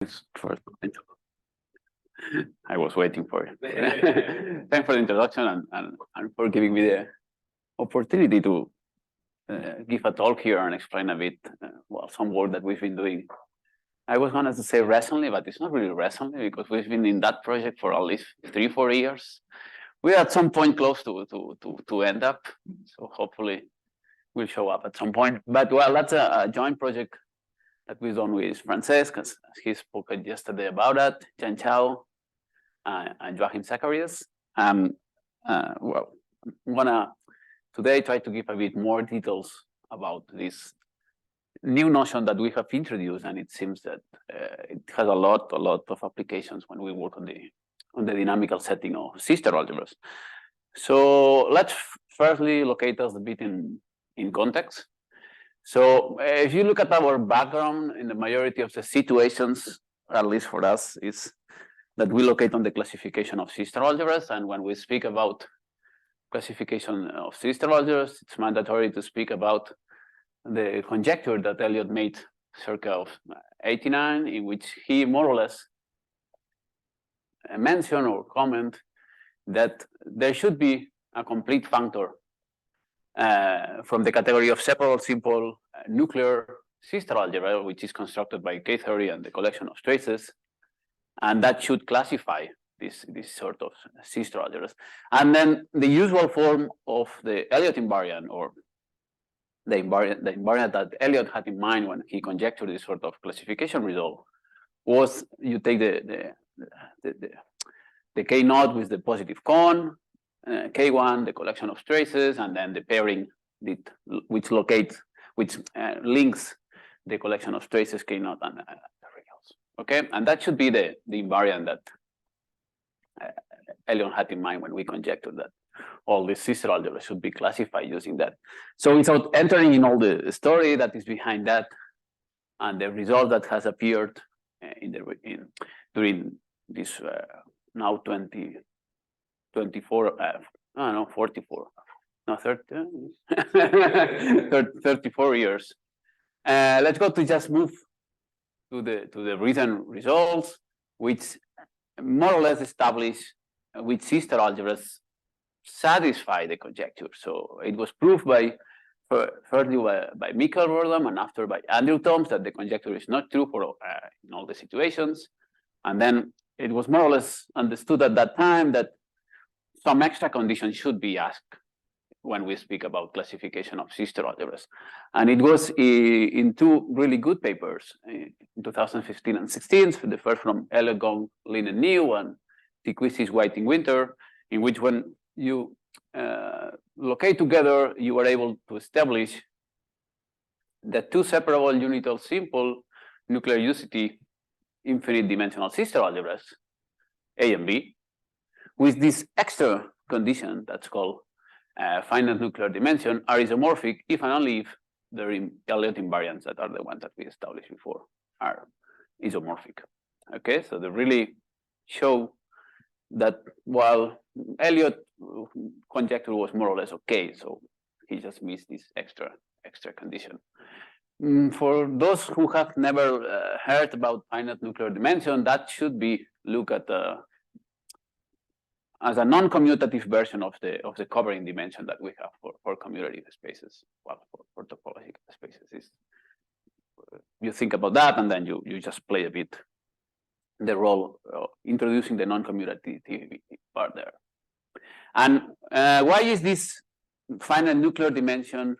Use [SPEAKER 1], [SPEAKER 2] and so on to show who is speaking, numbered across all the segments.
[SPEAKER 1] First, I was waiting for it. Thanks for the introduction and for giving me the opportunity to give a talk here and explain a bit, some work that we've been doing. I was going to say recently, but it's not really recently because we've been in that project for at least 3-4 years. We're at some point close to end up, so hopefully we'll show up at some point. But well, that's a joint project that we've done with Francesc, as he spoke yesterday about that, Chen Chao, and Joachim Zacharias. I'm gonna today try to give a bit more details about this new notion that we have introduced, and it seems that it has a lot of applications when we work on the dynamical setting of sister algebras. So let's firstly locate us a bit in context. So if you look at our background in the majority of the situations, at least for us, is that we locate on the classification of sister algebras. And when we speak about classification of sister algebras, it's mandatory to speak about the conjecture that Elliot made circa of 89, in which he more or less mentioned or comment that there should be a complete functor from the category of separable simple nuclear sister algebra, which is constructed by K-theory and the collection of traces, and that should classify this sort of sister algebras. And then the usual form of the Elliott invariant, or the invariant that Elliott had in mind when he conjectured this sort of classification result, was you take the K naught with the positive con, K1, the collection of traces, and then the pairing which links the collection of traces K naught and the reals. Okay, and that should be the invariant that Elliott had in mind when we conjectured that all the sister algebras should be classified using that. So without entering in all the story that is behind that and the result that has appeared during this now 44, 44, no, 34 years. Let's go to just move to the recent results, which more or less establish which sister algebras satisfy the conjecture. So it was proved firstly by Michael Burdam and after by Andrew Toms that the conjecture is not true for in all the situations. And then it was more or less understood at that time that some extra conditions should be asked when we speak about classification of sister algebras. And it was in two really good papers in 2015 and 16, so the first from Elliott, Gong, Lin and New, and Tikwisis, Whiting, Winter, in which when you locate together, you are able to establish that two separable unital simple nuclear UCT infinite dimensional sister algebras, A and B, with this extra condition that's called finite nuclear dimension are isomorphic if and only if the Elliott invariants that are the ones that we established before are isomorphic. Okay, so they really show that while Elliott conjecture was more or less okay, so he just missed this extra condition. For those who have never heard about finite nuclear dimension, that should be looked at as a non-commutative version of the covering dimension that we have for commutative spaces, well, for topological spaces. You think about that, and then you just play a bit the role of introducing the non-commutativity part there. And why is this finite nuclear dimension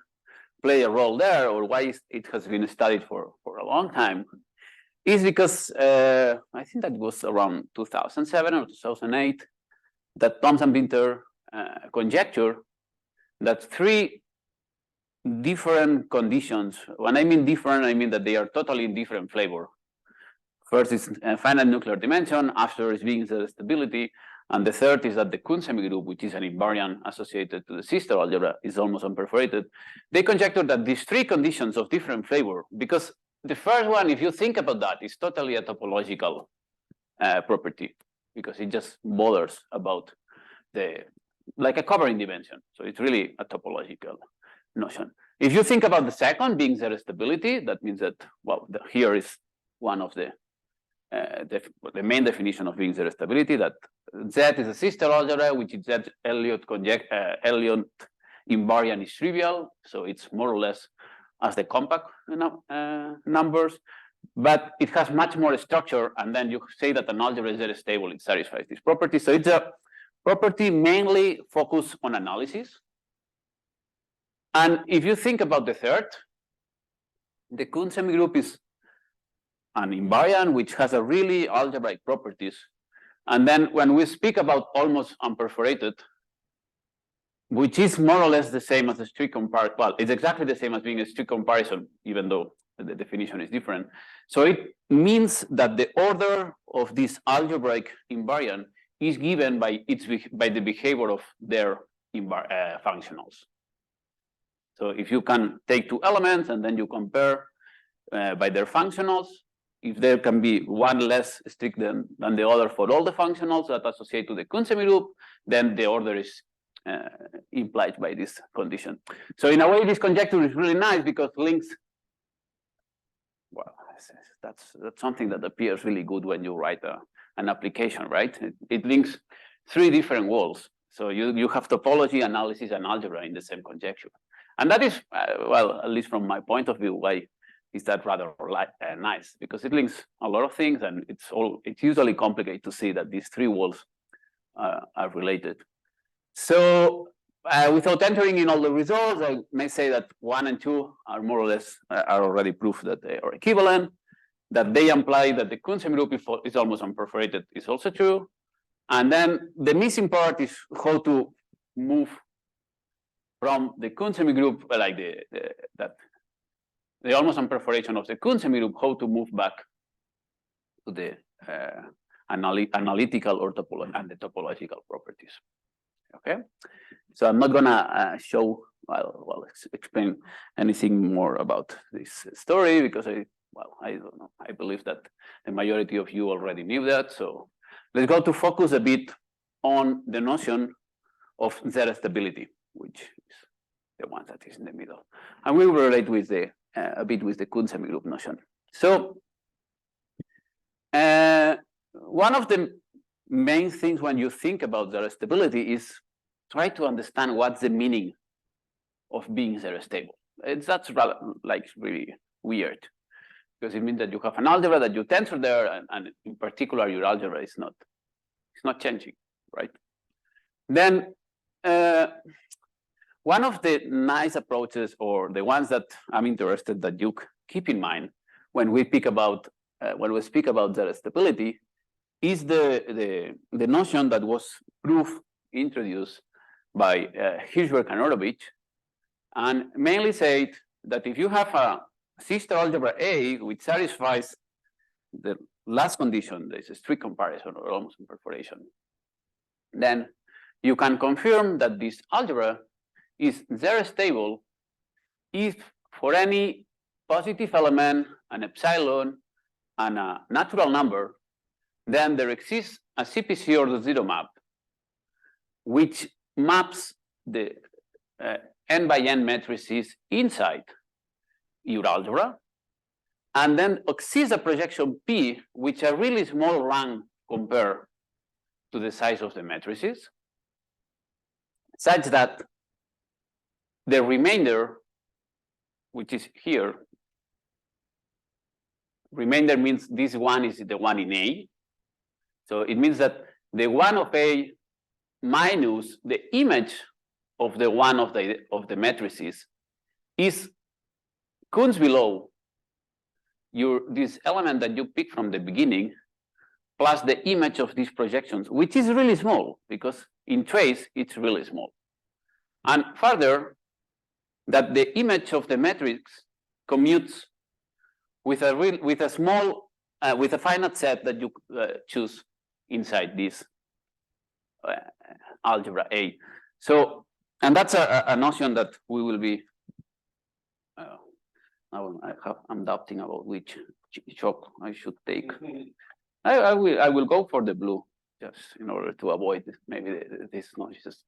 [SPEAKER 1] play a role there, or why it has been studied for a long time? Is because I think that was around 2007 or 2008 that Toms and Winter conjecture that three different conditions, when I mean different, I mean that they are totally in different flavor. First is finite nuclear dimension, after is being the stability, and the third is that the Kuhn semigroup, which is an invariant associated to the sister algebra, is almost unperforated. They conjecture that these three conditions of different flavor, because the first one, if you think about that, is totally a topological property, because it just bothers about like a covering dimension. So it's really a topological notion. If you think about the second being zero stability, that means that, well, here is one of the the main definition of being zero stability, that Z is a sister algebra, which is that Elliott invariant is trivial, so it's more or less as the compact numbers, but it has much more structure, and then you say that an algebra is zero stable, it satisfies this property. So it's a property mainly focused on analysis. And if you think about the third, the Kuhn semigroup is an invariant which has a really algebraic properties. And then when we speak about almost unperforated, which is more or less the same as a strict comparison, well, it's exactly the same as being a strict comparison, even though the definition is different. So it means that the order of this algebraic invariant is given by the behavior of their functionals. So if you can take two elements and then you compare by their functionals, if there can be one less strict than the other for all the functionals that associate to the Kuhn semigroup, then the order is implied by this condition. So in a way, this conjecture is really nice because links. Well, that's something that appears really good when you write an application, right? It links three different worlds. So you have topology, analysis, and algebra in the same conjecture. And that is, well, at least from my point of view, why is that rather nice? Because it links a lot of things, and it's usually complicated to see that these three worlds are related. So without entering in all the results, I may say that 1 and 2 are more or less are already proof that they are equivalent, that they imply that the Kuhn semigroup is almost unperforated is also true. And then the missing part is how to move from the Kuhn semigroup, like the almost unperforation of the Kuhn semigroup, how to move back to the analytical or and the topological properties. Okay, so I'm not gonna explain anything more about this story because I don't know. I believe that the majority of you already knew that. So let's go to focus a bit on the notion of zero stability, which is the one that is in the middle, and we will relate with a bit with the Kuhn semigroup notion. So one of the main things when you think about zero stability is try to understand what's the meaning of being zero stable. That's rather really weird because it means that you have an algebra that you tensor there, and in particular your algebra is not changing, right? Then one of the nice approaches, or the ones that I'm interested that you keep in mind when we speak about zero stability, is the notion that was introduced by Hirschberg and Orovich, and mainly said that if you have a sister algebra A which satisfies the last condition, there's a strict comparison or almost imperforation, then you can confirm that this algebra is zero stable if for any positive element, an epsilon, and a natural number, then there exists a CPC order zero map, which maps the n by n matrices inside your algebra, and then exists a projection P, which are really small rank compared to the size of the matrices, such that the remainder, which is here, remainder means this one is the one in A. So it means that the one of A minus the image of the one of the matrices comes below this element that you pick from the beginning, plus the image of these projections, which is really small because in trace it's really small. And further, that the image of the matrix commutes with a finite set that you choose inside this algebra A. So, and that's a notion that we will be. I'm doubting about which chalk I should take. I will go for the blue just in order to avoid maybe these noises.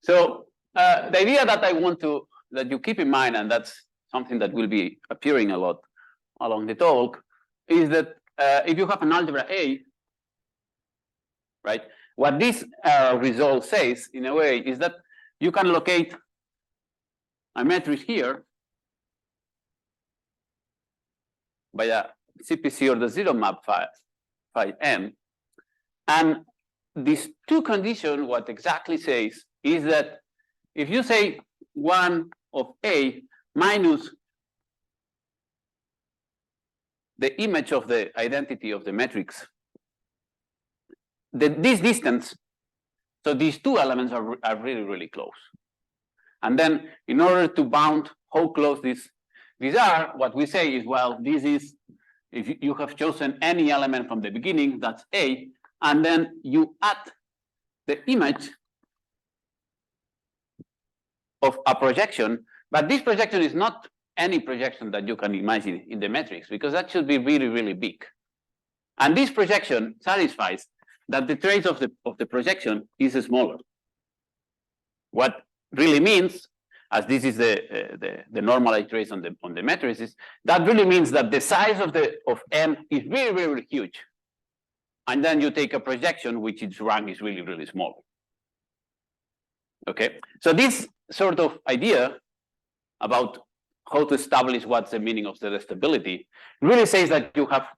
[SPEAKER 1] So the idea that I want that you keep in mind, and that's something that will be appearing a lot along the talk, is that if you have an algebra A, right? What this result says, in a way, is that you can locate a matrix here by a CPC or the zero map phi m, and these two conditions, what exactly says is that if you say 1 of A minus the image of the identity of the matrix, this distance, so these two elements are really, really close. And then in order to bound how close these are, what we say is, well, this is, if you have chosen any element from the beginning, that's A, and then you add the image of a projection, but this projection is not any projection that you can imagine in the matrix, because that should be really, really big. And this projection satisfies that the trace of the projection is smaller. What really means, as this is the normalized trace on the matrices, that really means that the size of M is really, really huge. And then you take a projection which its rank is really, really small. Okay, so this sort of idea about how to establish what's the meaning of the stability really says that you have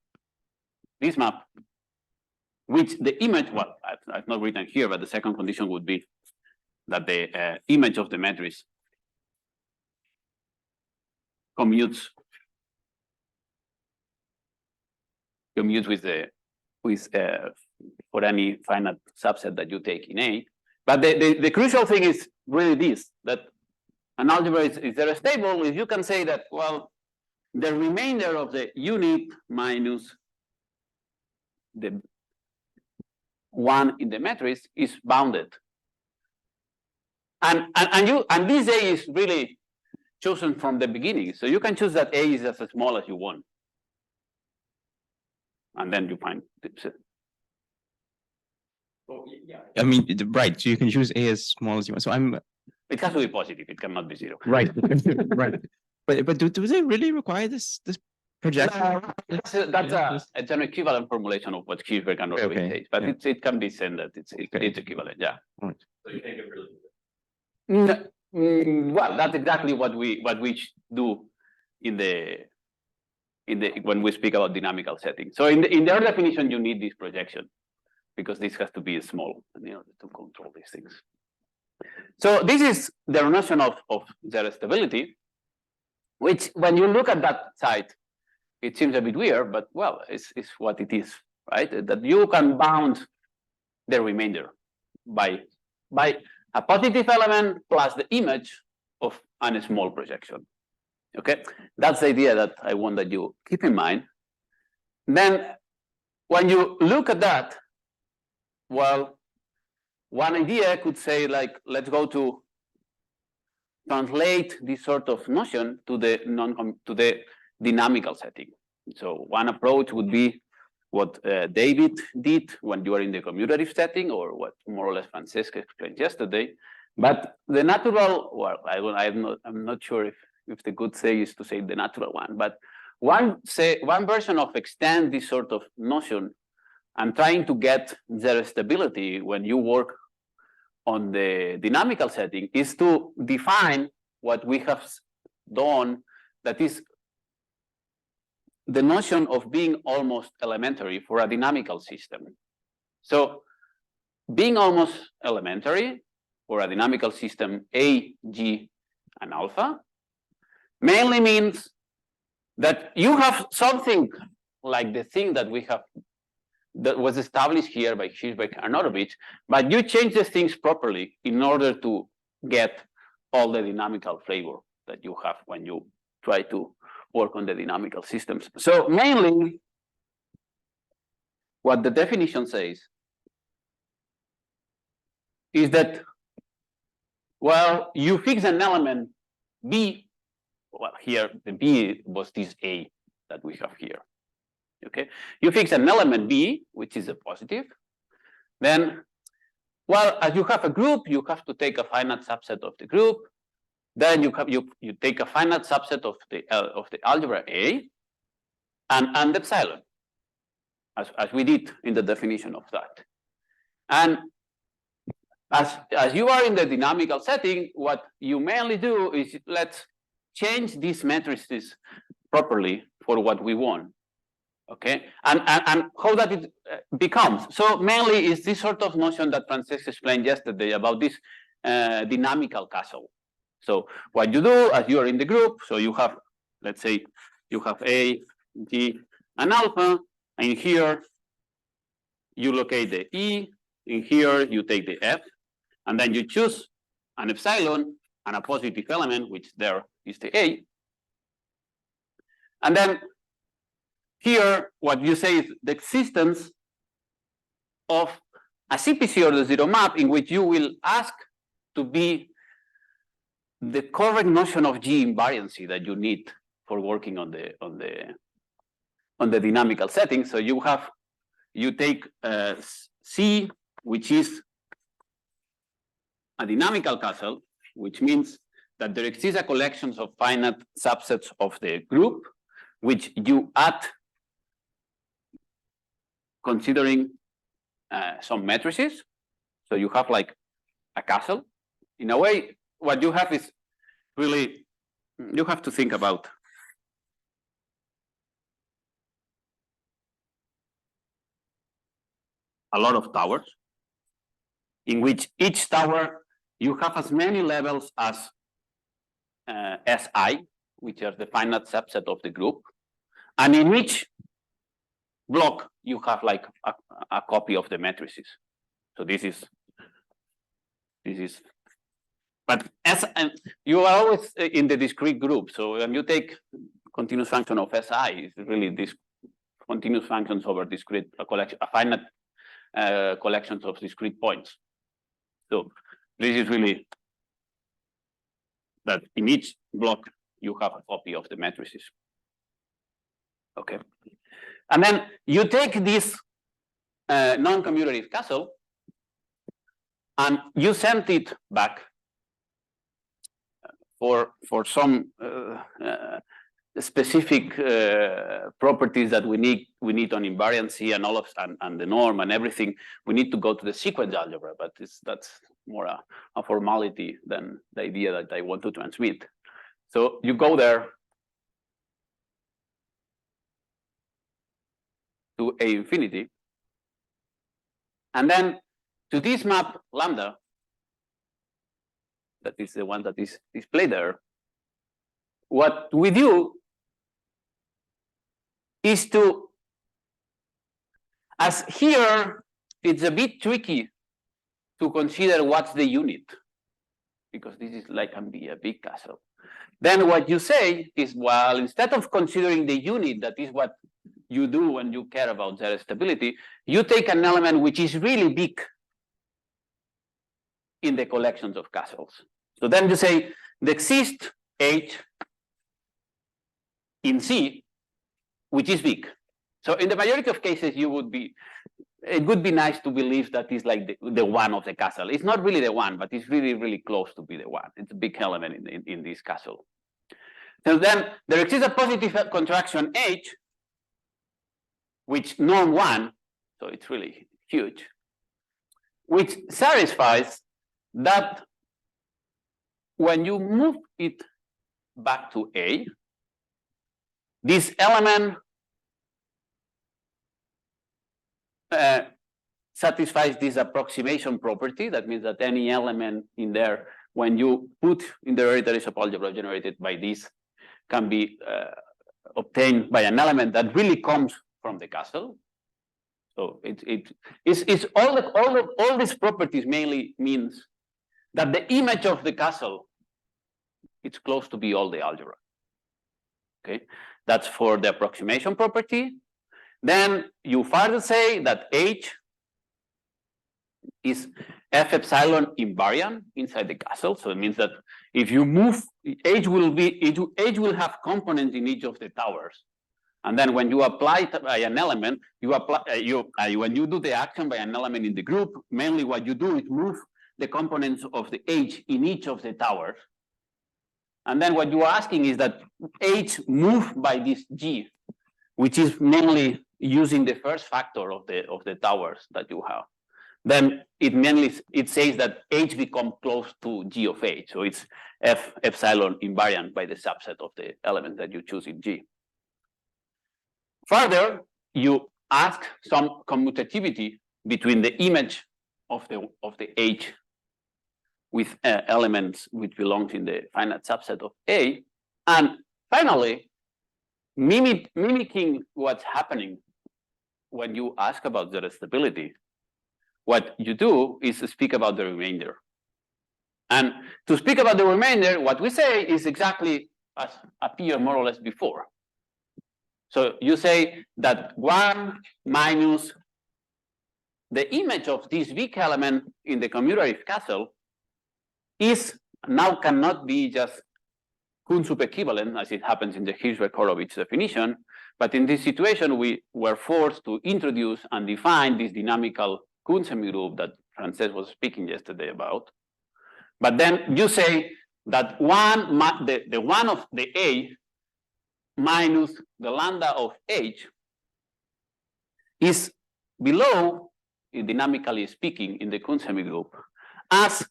[SPEAKER 1] this map, which the image, well, I've not written here, but the second condition would be that the image of the matrix commutes with for any finite subset that you take in A. But the crucial thing is really this, that an algebra is there stable if you can say that, well, the remainder of the unit minus the one in the matrix is bounded. And this A is really chosen from the beginning. So you can choose that A is as small as you want. And then you find it.
[SPEAKER 2] Well, yeah. I mean, right. So you can choose A as small as you want. So
[SPEAKER 1] it has to be positive. It cannot be zero.
[SPEAKER 2] Right. Right. But do they really require this projection?
[SPEAKER 1] That's it's an equivalent formulation of what Kirchberg and Horowitz says, but yeah. it can be said that it's equivalent. Yeah. Right. So you think it really? Well, that's exactly what we do in the when we speak about dynamical settings. So in their definition, you need this projection because this has to be small in order to control these things. So this is the notion of zero stability, which when you look at that side, it seems a bit weird, but well, it's what it is, right? That you can bound the remainder by a positive element plus the image of a small projection. Okay, that's the idea that I want that you keep in mind. Then, when you look at that, well, one idea could say, like, let's go to translate this sort of notion to the dynamical setting. So one approach would be what David did when you are in the commutative setting, or what more or less Francesca explained yesterday. But the natural, well, I'm not sure if the good say is to say the natural one, but one version of extend this sort of notion and trying to get zero stability when you work on the dynamical setting is to define what we have done, that is the notion of being almost elementary for a dynamical system. So being almost elementary for a dynamical system A, G, and alpha mainly means that you have something like the thing that we have that was established here by Kirchberg and Horowitz, but you change the things properly in order to get all the dynamical flavor that you have when you try to work on the dynamical systems. So mainly, what the definition says is that, well, you fix an element B. Well, here the B was this A that we have here. Okay, you fix an element B, which is a positive. Then, well, as you have a group, you have to take a finite subset of the group. Then you take a finite subset of the algebra A, and epsilon. as we did in the definition of that. And as you are in the dynamical setting, what you mainly do is let's change these matrices properly for what we want. Okay, and how that it becomes. So mainly is this sort of notion that Francesc explained yesterday about this dynamical castle. So what you do as you are in the group, so you have, let's say, you have A, G, and alpha, and here you locate the E, in here you take the F, and then you choose an epsilon and a positive element, which there is the A. And then here, what you say is the existence of a CPC or the zero map in which you will ask to be the correct notion of G invariancy that you need for working on the dynamical setting. So you take C, which is a dynamical castle, which means that there exists a collection of finite subsets of the group, which you add considering some matrices. So you have like a castle. In a way, what you have is really, you have to think about a lot of towers, in which each tower, you have as many levels as Si, which are the finite subset of the group. And in each block, you have like a copy of the matrices. So this is, but and you are always in the discrete group. So when you take continuous function of Si, it's really this continuous functions over discrete collection, a finite collections of discrete points. So this is really that in each block you have a copy of the matrices. Okay, and then you take this non-commutative castle and you send it back for some specific properties that we need on invariancy and all of and the norm and everything. We need to go to the sequence algebra, but that's more a formality than the idea that I want to transmit. So you go there to A infinity, and then to this map lambda, that is the one that is displayed there. What we do is to, as here, it's a bit tricky to consider what's the unit, because this is like can be a big castle. Then what you say is, well, instead of considering the unit, that is what you do when you care about zero stability, you take an element which is really big in the collections of castles. So then you say, there exists H in C, which is big. So in the majority of cases, it would be nice to believe that is like the one of the castle. It's not really the one, but it's really, really close to be the one. It's a big element in this castle. So then there exists a positive contraction H, which norm one, so it's really huge, which satisfies that when you move it back to A, this element satisfies this approximation property. That means that any element in there, when you put in the hereditary subalgebra generated by this, can be obtained by an element that really comes from the castle. So it's all these properties mainly means that the image of the castle, it's close to be all the algebra. Okay, that's for the approximation property. Then you further say that H is F epsilon invariant inside the castle. So it means that if you move, H will have components in each of the towers. And then when you apply by an element, you apply when you do the action by an element in the group, mainly what you do is move the components of the H in each of the towers. And then what you are asking is that H move by this G, which is mainly using the first factor of the towers that you have, then it says that H becomes close to G of H. So it's F epsilon invariant by the subset of the element that you choose in G. Further, you ask some commutativity between the image of the H with elements which belongs in the finite subset of A. And finally, mimicking what's happening when you ask about the stability, what you do is speak about the remainder. And to speak about the remainder, what we say is exactly as appeared more or less before. So you say that 1 minus the image of this big element in the commutative castle is now cannot be just Kuhn subequivalent as it happens in the Hirschberg-Horowitz definition, but in this situation we were forced to introduce and define this dynamical Kuhn semigroup that Frances was speaking yesterday about. But then you say that the one of the A minus the lambda of H is below, dynamically speaking, in the Kuhn semigroup, as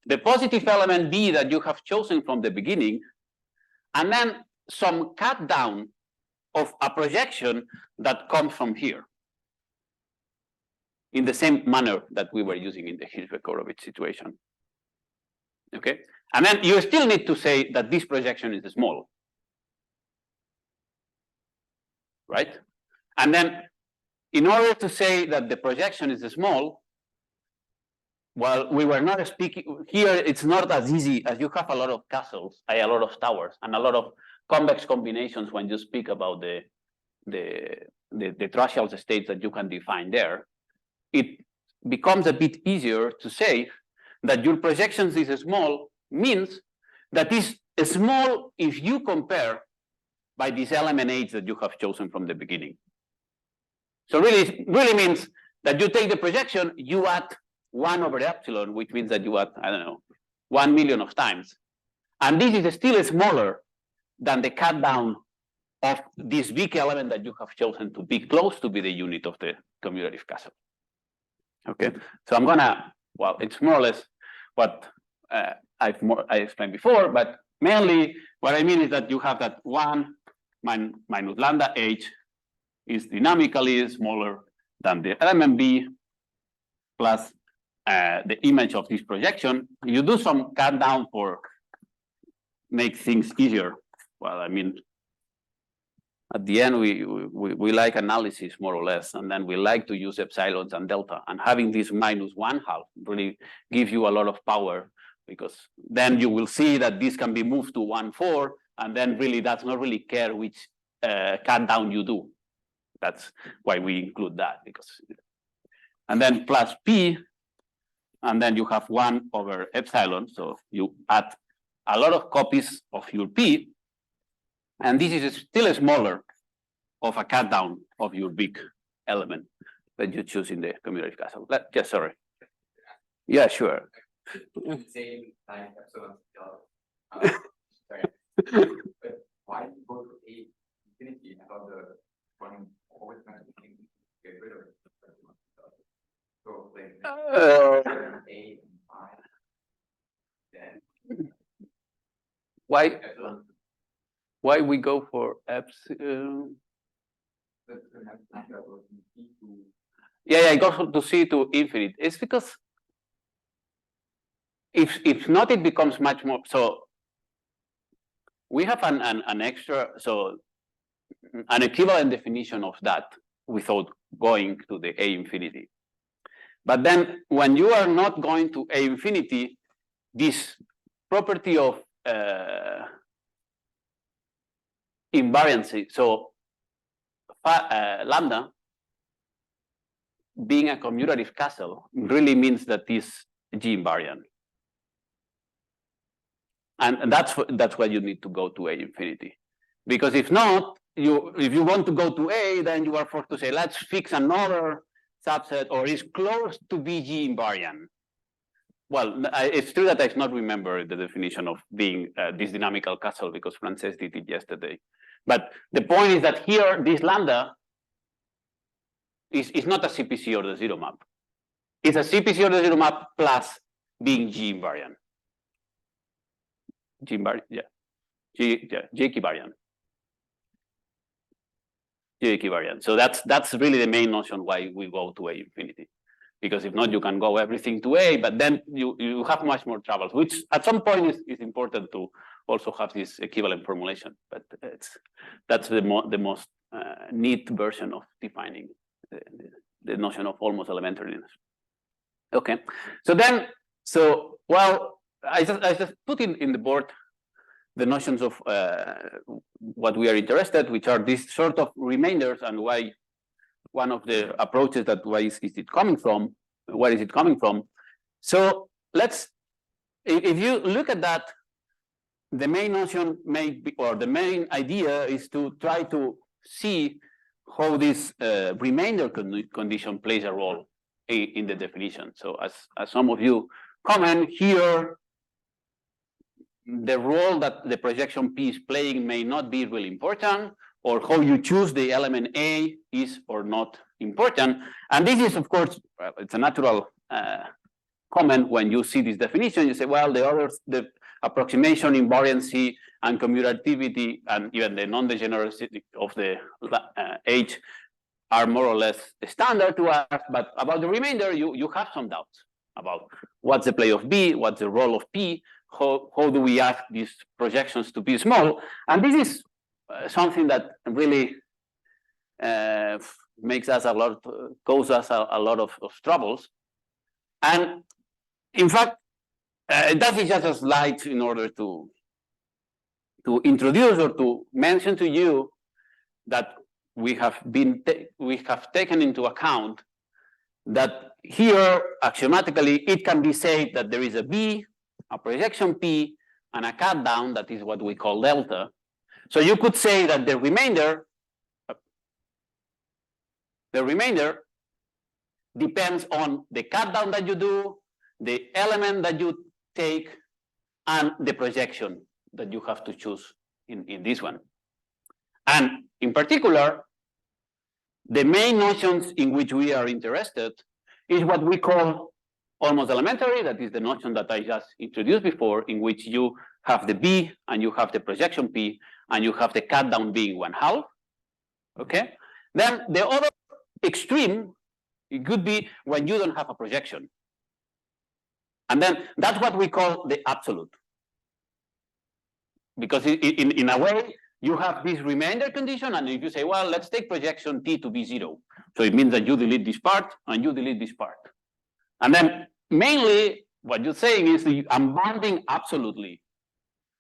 [SPEAKER 1] the positive element B that you have chosen from the beginning, and then some cut down of a projection that comes from here, in the same manner that we were using in the Hirschberg-Horowitz situation. Okay, and then you still need to say that this projection is small, right? And then in order to say that the projection is small, well, we were not speaking here. It's not as easy as you have a lot of castles, a lot of towers, and a lot of convex combinations when you speak about the tracial states that you can define there. It becomes a bit easier to say that your projections is small means that is small if you compare by this element H that you have chosen from the beginning. So really means that you take the projection, you add 1 over epsilon, which means that you add, I don't know, 1 million of times. And this is still smaller than the cut down of this big element that you have chosen to be close to be the unit of the commutative castle. Okay, so I'm gonna, well, it's more or less what I explained before, but mainly what I mean is that you have that 1 minus lambda H is dynamically smaller than the element B plus the image of this projection. You do some cut down for make things easier. Well, I mean, at the end, we like analysis more or less, and then we like to use epsilons and delta. And having this minus 1/2 really gives you a lot of power, because then you will see that this can be moved to 1/4, and then really does not really care which cut down you do. That's why we include that, because, and then plus P, and then you have 1 over epsilon. So you add a lot of copies of your P, and this is still smaller of a cut down of your big element that you choose in the commutative castle. Yes, sorry. Yeah, sure.
[SPEAKER 3] Same like epsilon. Sorry. But why go to A infinity? I thought the one always going to get rid of it. So like A and I, then
[SPEAKER 1] why we go for epsilon? Yeah, it goes to C to infinite. It's because if not, it becomes much more. So we have an extra, so an equivalent definition of that without going to the A infinity. But then when you are not going to A infinity, this property of invariancy, so lambda being a commutative castle really means that is G invariant. And that's why you need to go to A infinity. Because if not, if you want to go to A, then you are forced to say, let's fix another subset or is close to BG invariant. Well, it's true that I not remember the definition of being this dynamical castle, because Frances did it yesterday. But the point is that here, this lambda It's not a CPC or the zero map. It's a CPC or the zero map plus being G invariant. G invariant, yeah. G equivariant. G equivariant. So that's really the main notion why we go to A infinity. Because if not, you can go everything to A, but then you have much more troubles, which at some point is important to also have this equivalent formulation. But that's the most neat version of defining the notion of almost elementariness. Okay, well, I just put in the board the notions of what we are interested, which are these sort of remainders, and why one of the approaches that where is it coming from? So if you look at that, the main notion may be, or the main idea is to try to see how this remainder condition plays a role in the definition. So as some of you comment here, the role that the projection P is playing may not be really important, or how you choose the element A is or not important. And this is, of course, it's a natural comment when you see this definition. You say, well, the approximation invariancy and commutativity and even the non-degeneracy of the H are more or less standard to us. But about the remainder, you have some doubts about what's the play of B, what's the role of P, how do we ask these projections to be small? And this is something that really makes us causes us a lot of troubles. And in fact, that is just a slide in order to introduce or to mention to you that we have taken into account that here axiomatically it can be said that there is a B, a projection P, and a cut down that is what we call delta. So you could say that the remainder depends on the cut down that you do, the element that you take, and the projection that you have to choose in this one. And in particular, the main notions in which we are interested is what we call almost elementary. That is the notion that I just introduced before, in which you have the B and you have the projection P and you have the cut down being 1/2. Okay. Then the other extreme, it could be when you don't have a projection. And then that's what we call the absolute. Because in a way, you have this remainder condition, and if you say, well, let's take projection T to be 0. So it means that you delete this part and you delete this part. And then mainly what you're saying is I'm bounding absolutely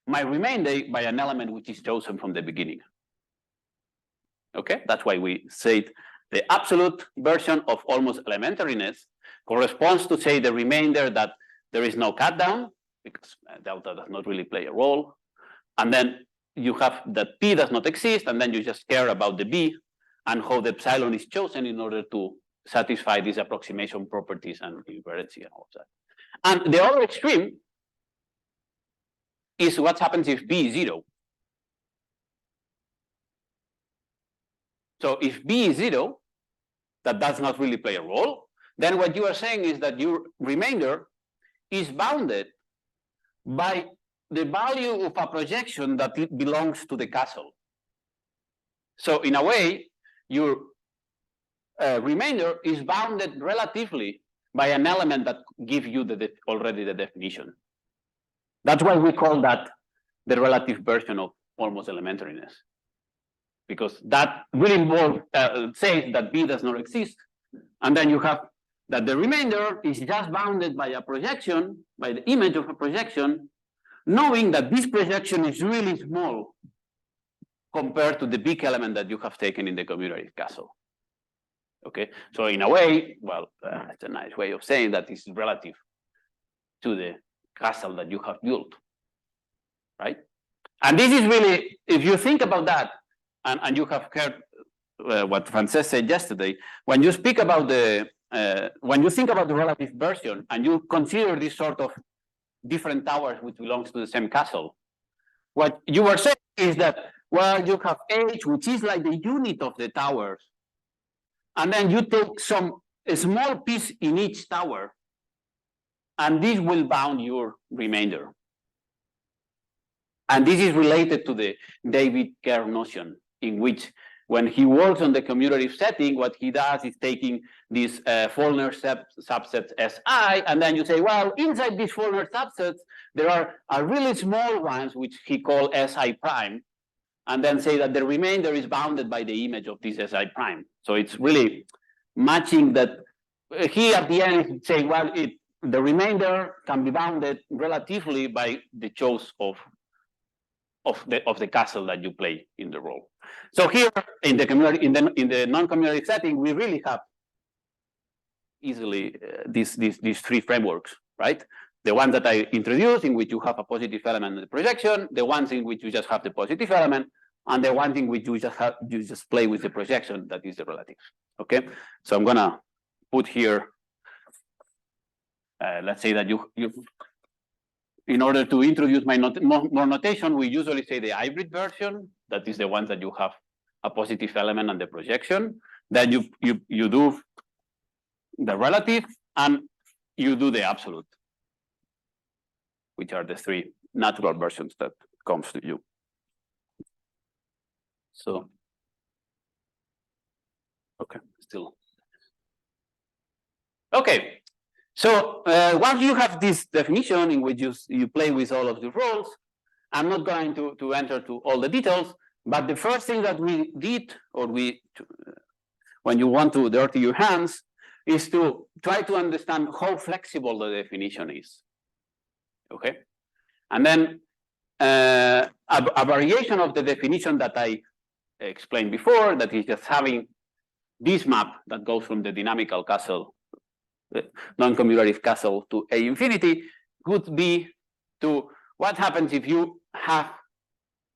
[SPEAKER 1] my remainder by an element which is chosen from the beginning. Okay, that's why we said the absolute version of almost elementariness corresponds to say the remainder that there is no cut down, because delta does not really play a role. And then you have that P does not exist, and then you just care about the B and how the epsilon is chosen in order to satisfy these approximation properties and invariancy and all of that. And the other extreme is what happens if B is 0. So if B is 0, that does not really play a role, then what you are saying is that your remainder is bounded by the value of a projection that it belongs to the castle. So in a way, your remainder is bounded relatively by an element that gives you already the definition. That's why we call that the relative version of almost elementariness, because that really says that B does not exist, and then you have that the remainder is just bounded by a projection, by the image of a projection, knowing that this projection is really small compared to the big element that you have taken in the commutative castle. Okay, so in a way, well, it's a nice way of saying that it's relative to the castle that you have built, right? And this is really, if you think about that, and you have heard what Frances said yesterday, when you speak about when you think about the relative version and you consider this sort of different towers which belongs to the same castle, what you are saying is that, well, you have H, which is like the unit of the towers, and then you take a small piece in each tower, and this will bound your remainder. And this is related to the David Kerr notion, in which when he works on the commutative setting, what he does is taking these Follner subsets Si, and then you say, well, inside these Follner subsets, there are really small ones, which he called Si prime, and then say that the remainder is bounded by the image of this Si prime. So it's really matching that. He at the end is saying, well, the remainder can be bounded relatively by the choice of the castle that you play in the role. So here in the community, in the non-commutative setting, we really have easily these three frameworks, right? The ones that I introduced, in which you have a positive element in the projection, the ones in which you just have the positive element, and the ones in which you just play with the projection, that is the relative. Okay, so I'm gonna put here. Let's say that you in order to introduce more notation, we usually say the hybrid version. That is the one that you have a positive element and the projection. Then you do the relative and you do the absolute, which are the three natural versions that comes to you. So, okay, still. Okay. So once you have this definition in which you play with all of the roles, I'm not going to enter to all the details, but the first thing that we did, or when you want to dirty your hands, is to try to understand how flexible the definition is. Okay, and then a variation of the definition that I explained before, that is just having this map that goes from the dynamical castle, non-commutative castle, to A infinity, would be to what happens if you have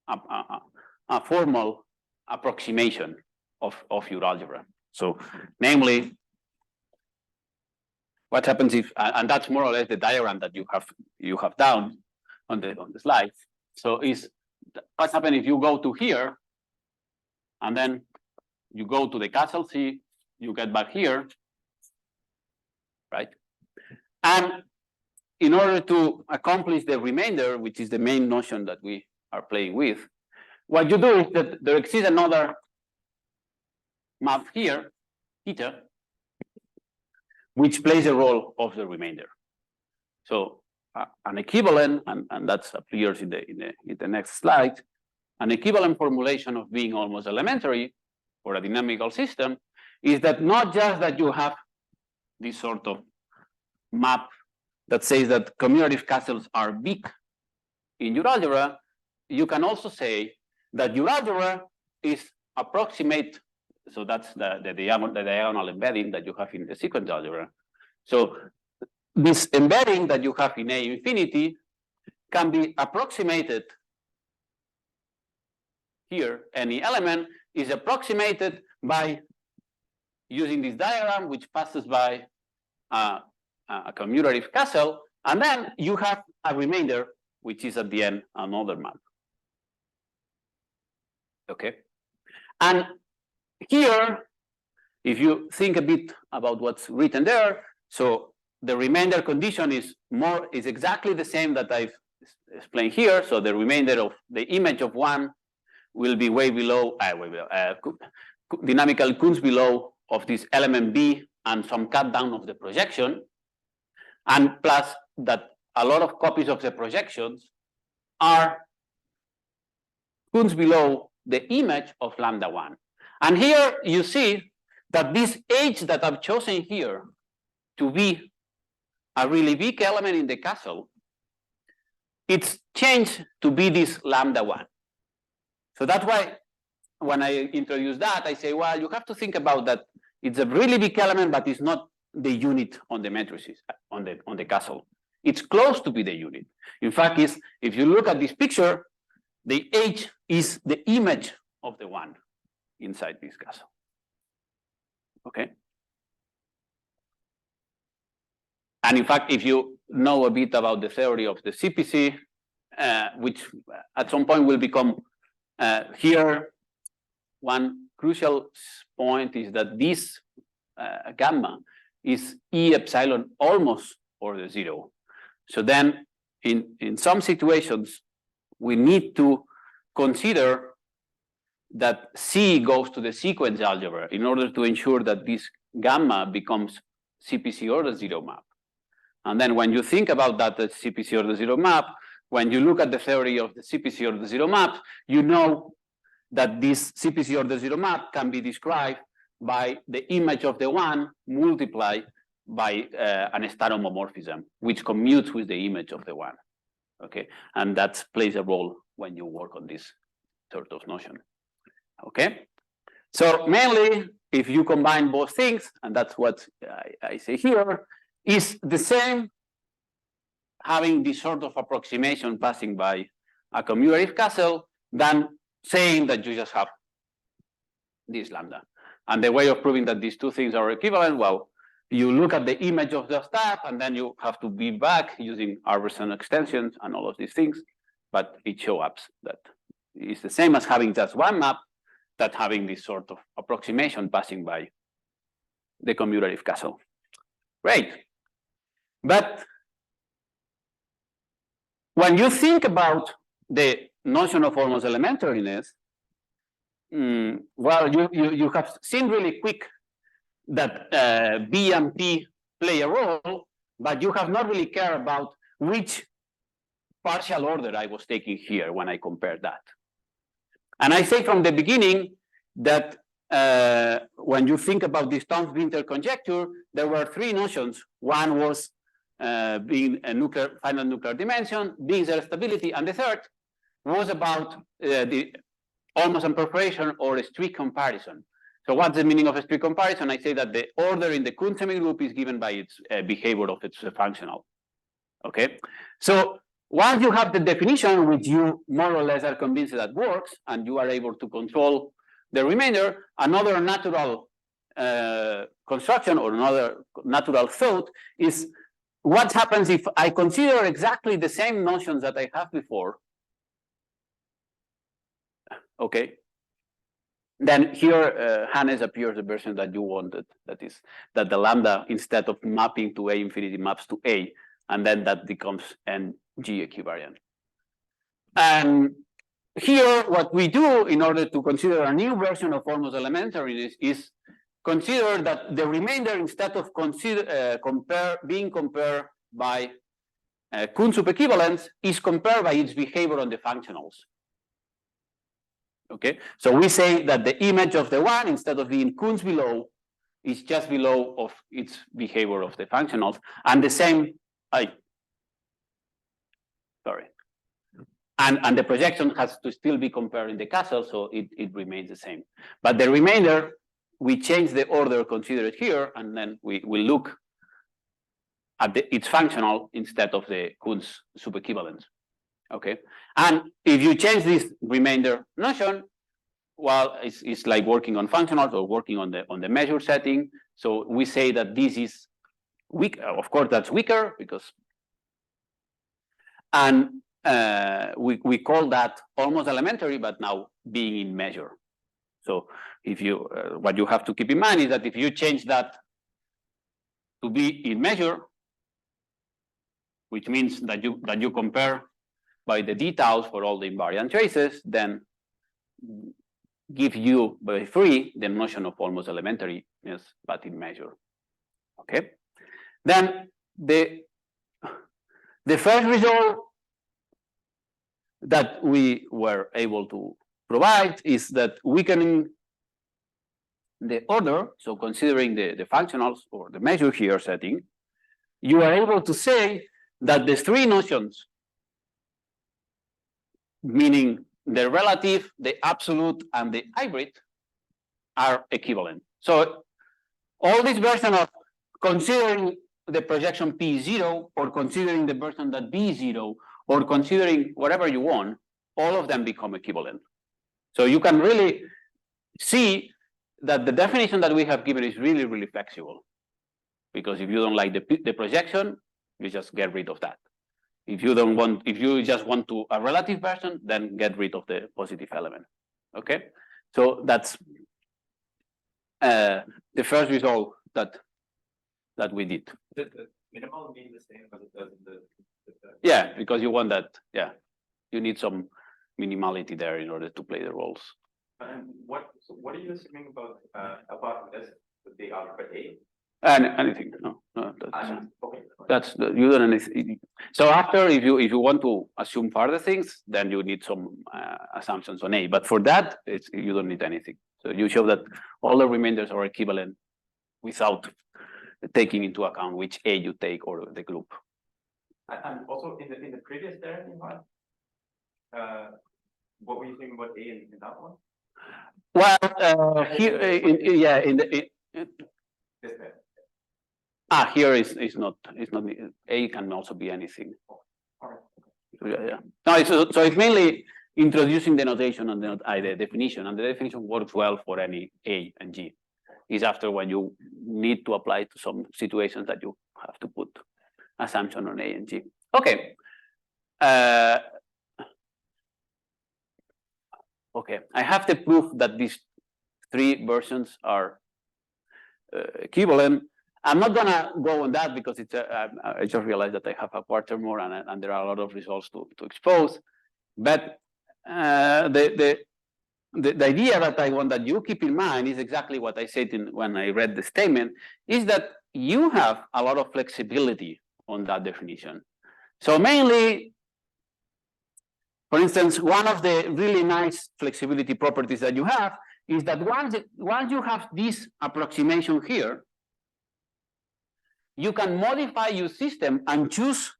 [SPEAKER 1] a formal approximation of your algebra. So namely, what happens if, and that's more or less the diagram that you have down on the slide. So is what's happened if you go to here, and then you go to the castle C, you get back here, right? And in order to accomplish the remainder, which is the main notion that we are playing with, what you do is that there exists another map here, theta, which plays the role of the remainder. So an equivalent, and that appears in the next slide, an equivalent formulation of being almost elementary for a dynamical system is that not just that you have this sort of map that says that commutative castles are big in your algebra, you can also say that your algebra is approximate. So that's the diagonal embedding that you have in the sequence algebra. So this embedding that you have in A infinity can be approximated here. Any element is approximated by using this diagram, which passes by a commutative castle, and then you have a remainder, which is at the end another map. Okay, and here, if you think a bit about what's written there, so the remainder condition is exactly the same that I've explained here. So the remainder of the image of one will be way below, dynamical Kunz below of this element B and some cut down of the projection, and plus that a lot of copies of the projections are Kunz below the image of lambda 1. And here you see that this H that I've chosen here to be a really big element in the castle, it's changed to be this lambda 1. So that's why when I introduce that, I say, well, you have to think about that. It's a really big element, but it's not the unit on the matrices, on the castle. It's close to be the unit. In fact, if you look at this picture, the H is the image of the 1 inside this castle. Okay. And in fact, if you know a bit about the theory of the CPC, which at some point will become here, one crucial point is that this gamma is E epsilon almost order 0. So then in some situations, we need to consider that C goes to the sequence algebra in order to ensure that this gamma becomes CPC order 0 map. And then when you think about that, the CPC order 0 map, when you look at the theory of the CPC order 0 map, you know that this CPC order 0 map can be described by the image of the one multiplied by an stereomorphism, which commutes with the image of the one. Okay, and that plays a role when you work on this sort of notion. Okay, so mainly if you combine both things, and that's what I say here, is the same having this sort of approximation passing by a commutative castle than saying that you just have this lambda. And the way of proving that these two things are equivalent, well, you look at the image of the stuff, and then you have to be back using Arberson extensions and all of these things, but it shows up that it's the same as having just one map, that having this sort of approximation passing by the commutative castle. Great. But when you think about the notion of almost elementariness, well, you have seen really quick that B and P play a role, but you have not really cared about which partial order I was taking here when I compared that. And I say from the beginning that when you think about this Thomson-Winther conjecture, there were three notions. One was being a final nuclear dimension, being zero stability, and the third was about the almost imperforation or a strict comparison. So what's the meaning of a strict comparison? I say that the order in the Kuhn semigroup is given by its behavior of its functional. Okay, so once you have the definition, which you more or less are convinced that works, and you are able to control the remainder, another natural construction or another natural thought is what happens if I consider exactly the same notions that I have before. Okay, then here Hannes appears the version that you wanted, that is that the lambda, instead of mapping to A infinity, maps to A, and then that becomes NG equivariant. And here what we do in order to consider a new version of almost elementariness is consider that the remainder, instead of being compared by Kuhn subequivalence, is compared by its behavior on the functionals. Okay, so we say that the image of the one, instead of being Kuhn's below, is just below of its behavior of the functionals, and the same. And the projection has to still be compared in the castle, so it remains the same. But the remainder, we change the order considered here, and then we look at its functional instead of the Kuhn's subequivalence. Okay, and if you change this remainder notion, well, it's like working on functionals or working on the measure setting. So we say that this is weak. Of course, that's weaker because, and we call that almost elementary, but now being in measure. So if you what you have to keep in mind is that if you change that to be in measure, which means that you compare by the d taus for all the invariant traces, then give you by free the notion of almost elementariness, but in measure. Okay. Then the first result that we were able to provide is that weakening the order, so considering the functionals or the measure here setting, you are able to say that the three notions, meaning the relative, the absolute, and the hybrid, are equivalent. So all this version of considering the projection P is 0, or considering the version that B is 0, or considering whatever you want, all of them become equivalent. So you can really see that the definition that we have given is really, really flexible. Because if you don't like the projection, you just get rid of that. If you don't want, if you just want to a relative version, then get rid of the positive element. Okay, so that's the first result that we did.
[SPEAKER 3] The minimal means the same as it does in the
[SPEAKER 1] Yeah, because you want that. Yeah, you need some minimality there in order to play the roles.
[SPEAKER 3] And what are you assuming about apart from this, the big algebra A?
[SPEAKER 1] And anything, no,
[SPEAKER 3] Okay.
[SPEAKER 1] that's you don't need. So after, if you want to assume further things, then you need some assumptions on A. But for that, you don't need anything. So you show that all the remainders are equivalent without taking into account which A you take or the group.
[SPEAKER 3] And also in the previous there you had, what were you thinking about A in that one?
[SPEAKER 1] Well, here,
[SPEAKER 3] This bit.
[SPEAKER 1] here is not A can also be anything.
[SPEAKER 3] All right.
[SPEAKER 1] Yeah. No, so it's mainly introducing the notation and the definition, and the definition works well for any A and G. Is after when you need to apply to some situations that you have to put assumption on A and G. Okay. Okay, I have to prove that these three versions are equivalent. I'm not gonna go on that because it's I just realized that I have a quarter more and there are a lot of results to expose. But the idea that I want that you keep in mind is exactly what I said when I read the statement, is that you have a lot of flexibility on that definition. So mainly, for instance, one of the really nice flexibility properties that you have is that once you have this approximation here, you can modify your system and choose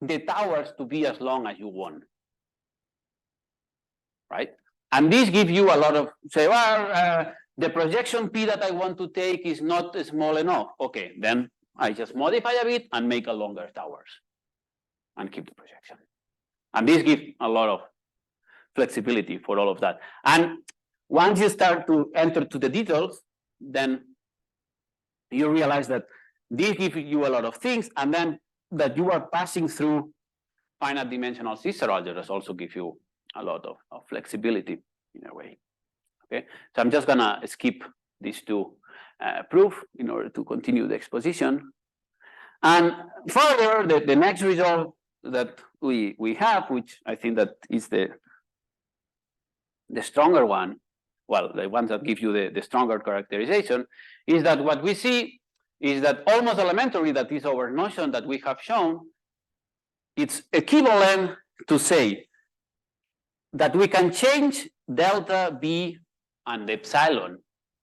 [SPEAKER 1] the towers to be as long as you want, right? And this gives you a lot of, say, well, the projection P that I want to take is not small enough. Okay, then I just modify a bit and make a longer towers and keep the projection. And this gives a lot of flexibility for all of that. And once you start to enter to the details, then you realize that this gives you a lot of things, and then that you are passing through finite dimensional sister algebras also give you a lot of flexibility in a way. Okay, so I'm just gonna skip these two proof in order to continue the exposition. And further, the next result that we have, which I think that is the stronger one, well, the one that gives you the stronger characterization, is that what we see is that almost elementary, that is our notion that we have shown, it's equivalent to say that we can change delta, B, and epsilon.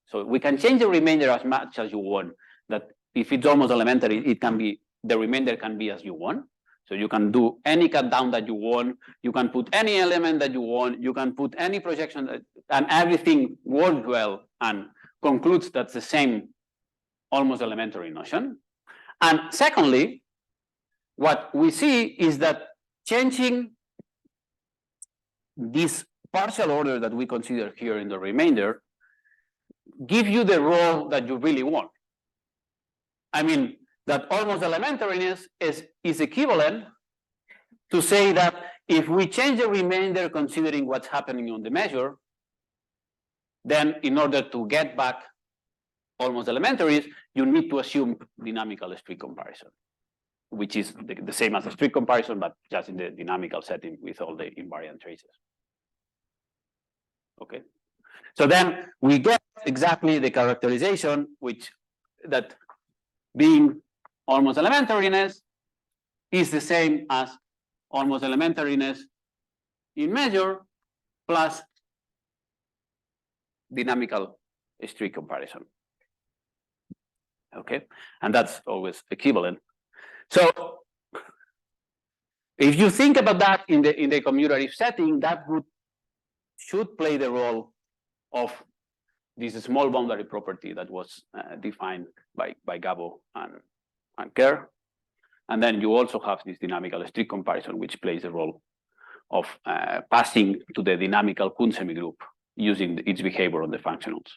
[SPEAKER 1] So we can change the remainder as much as you want. That if it's almost elementary, it can be, the remainder can be as you want. So you can do any cut down that you want. You can put any element that you want. You can put any projection, and everything works well and concludes that's the same almost elementary notion. And secondly, what we see is that changing this partial order that we consider here in the remainder give you the role that you really want. I mean, that almost elementariness is equivalent to say that if we change the remainder considering what's happening on the measure, then in order to get back almost elementaries, you need to assume dynamical street comparison, which is the same as a street comparison, but just in the dynamical setting with all the invariant traces. Okay, so then we get exactly the characterization, which that being almost elementariness is the same as almost elementariness in measure plus dynamical street comparison. Okay, and that's always equivalent. So if you think about that in the commutative setting, that should play the role of this small boundary property that was defined by Gabo and Kerr. And then you also have this dynamical street comparison, which plays the role of passing to the dynamical Kuhn semigroup using its behavior on the functionals.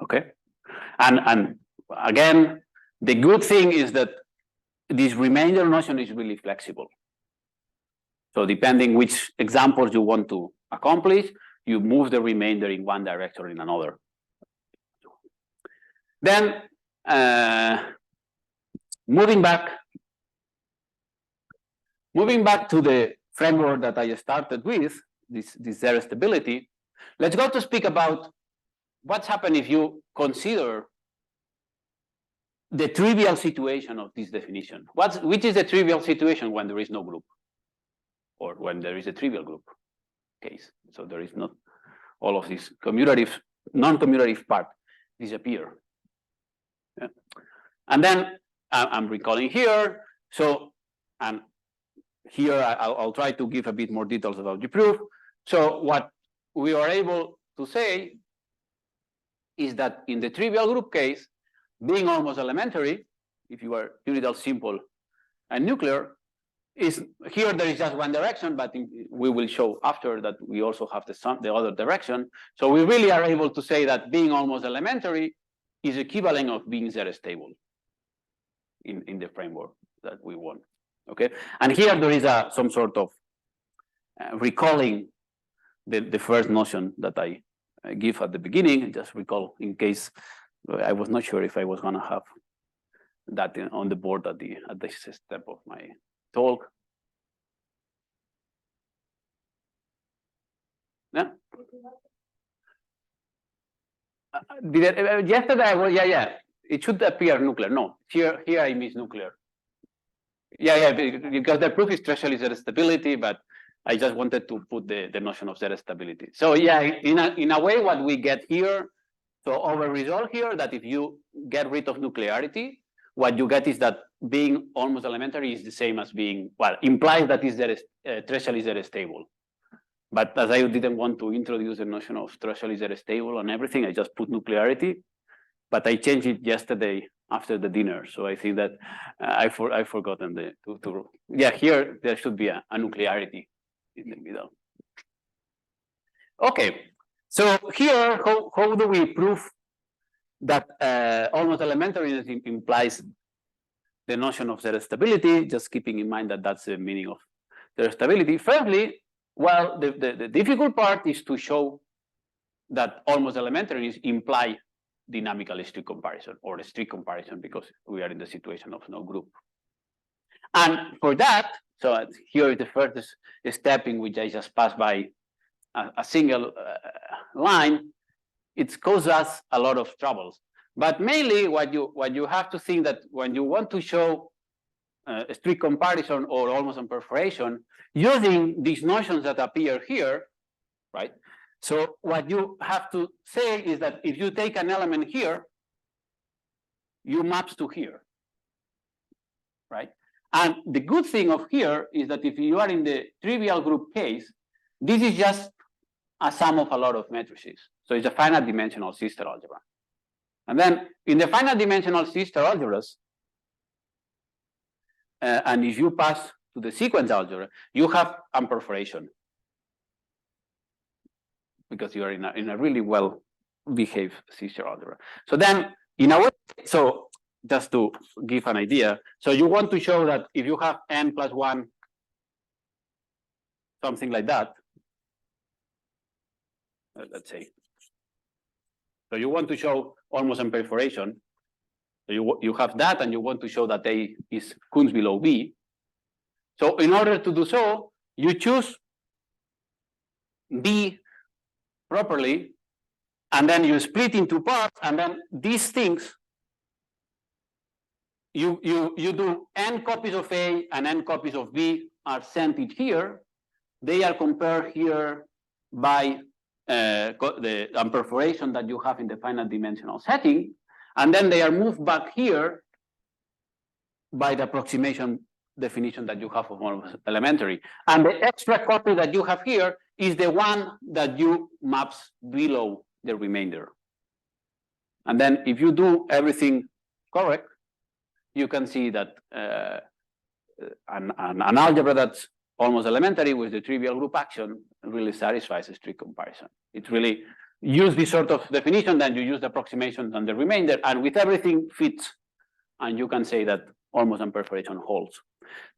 [SPEAKER 1] Okay, and again, the good thing is that this remainder notion is really flexible. So depending which examples you want to accomplish, you move the remainder in one direction or in another. Then moving back to the framework that I started with, this zero stability, let's go to speak about what's happened if you consider the trivial situation of this definition. Which is the trivial situation when there is no group, or when there is a trivial group case? So there is not all of this commutative, non-commutative part disappear. Yeah. And then I'm recalling here. So, and here I'll try to give a bit more details about the proof. So what we are able to say is that in the trivial group case, being almost elementary, if you are unital, simple, and nuclear, is here there is just one direction, but we will show after that we also have the other direction. So we really are able to say that being almost elementary is equivalent of being zero stable in the framework that we want. Okay, and here there is some sort of recalling the first notion that I give at the beginning. Just recall in case I was not sure if I was going to have that on the board at the step of my talk. Yeah. Yesterday I was, yeah. It should appear nuclear. No, here I miss nuclear. Yeah, because the proof is threshold zero stability, but I just wanted to put the notion of zero stability. So yeah, in a way, what we get here, so our result here, that if you get rid of nuclearity, what you get is that being almost elementary is the same as being, well, implies that is threshold is zero stable. But as I didn't want to introduce the notion of threshold is zero stable and everything, I just put nuclearity. But I changed it yesterday after the dinner, so I think that I've forgotten yeah, here there should be a nuclearity in the middle. Okay, so here how do we prove that almost elementariness implies the notion of zero stability? Just keeping in mind that that's the meaning of zero stability. Firstly, well, the difficult part is to show that almost elementariness imply dynamical strict comparison, or a strict comparison, because we are in the situation of no group. And for that, so here is the first step in which I just pass by a single line. It causes us a lot of troubles. But mainly what you have to think that when you want to show a strict comparison or almost on perforation, using these notions that appear here, right? So what you have to say is that if you take an element here, you maps to here, right? And the good thing of here is that if you are in the trivial group case, this is just a sum of a lot of matrices. So it's a finite dimensional sister algebra. And then in the finite dimensional sister algebras, and if you pass to the sequence algebra, you have unperforation, because you are in a really well-behaved sister algebra. So then, in a way, so just to give an idea, so you want to show that if you have n plus 1, something like that, let's say, so you want to show almost on perforation, so you have that, and you want to show that A is Kunz below B. So in order to do so, you choose B properly, and then you split into parts, and then these things, you do n copies of A and n copies of B are sent it here. They are compared here by the unperforation that you have in the finite dimensional setting, and then they are moved back here by the approximation definition that you have of almost elementary. And the extra copy that you have here is the one that you maps below the remainder. And then if you do everything correct, you can see that an algebra that's almost elementary with the trivial group action really satisfies a strict comparison. It really use this sort of definition, then you use the approximation and the remainder, and with everything fits, and you can say that almost on perforation holds.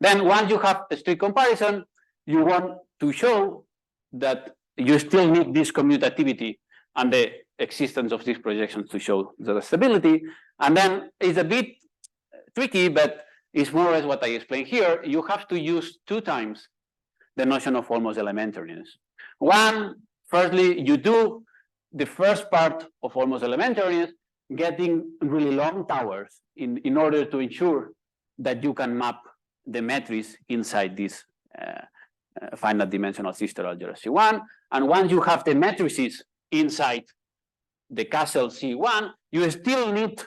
[SPEAKER 1] Then once you have a strict comparison, you want to show that you still need this commutativity, and the existence of these projections to show the stability. And then it's a bit tricky, but it's more or less what I explained here. You have to use 2 times the notion of almost elementariness. One, firstly, you do the first part of almost elementariness, getting really long towers in order to ensure that you can map the matrix inside this finite dimensional sister algebra C1. And once you have the matrices inside the castle C1, you still need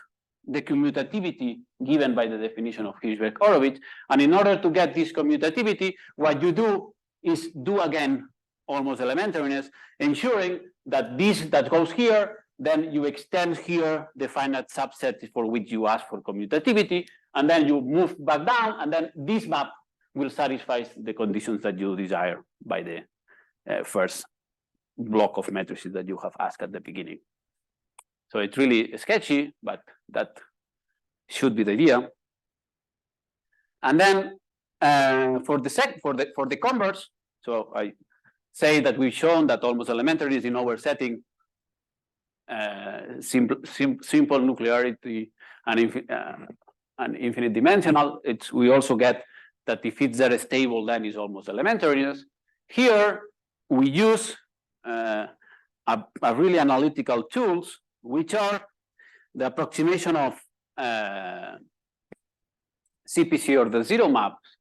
[SPEAKER 1] the commutativity given by the definition of Hirschberg-Horowitz. And in order to get this commutativity, what you do is do again almost elementariness, ensuring that this that goes here, then you extend here the finite subset for which you ask for commutativity, and then you move back down, and then this map will satisfy the conditions that you desire by the first block of matrices that you have asked at the beginning. So it's really sketchy, but that should be the idea. And then for the converse, so I say that we've shown that almost elementary is in our setting simple nuclearity and infinite dimensional. We also get that if it's there stable, then it's almost elementariness. Here we use a really analytical tools, which are the approximation of CPC or the zero maps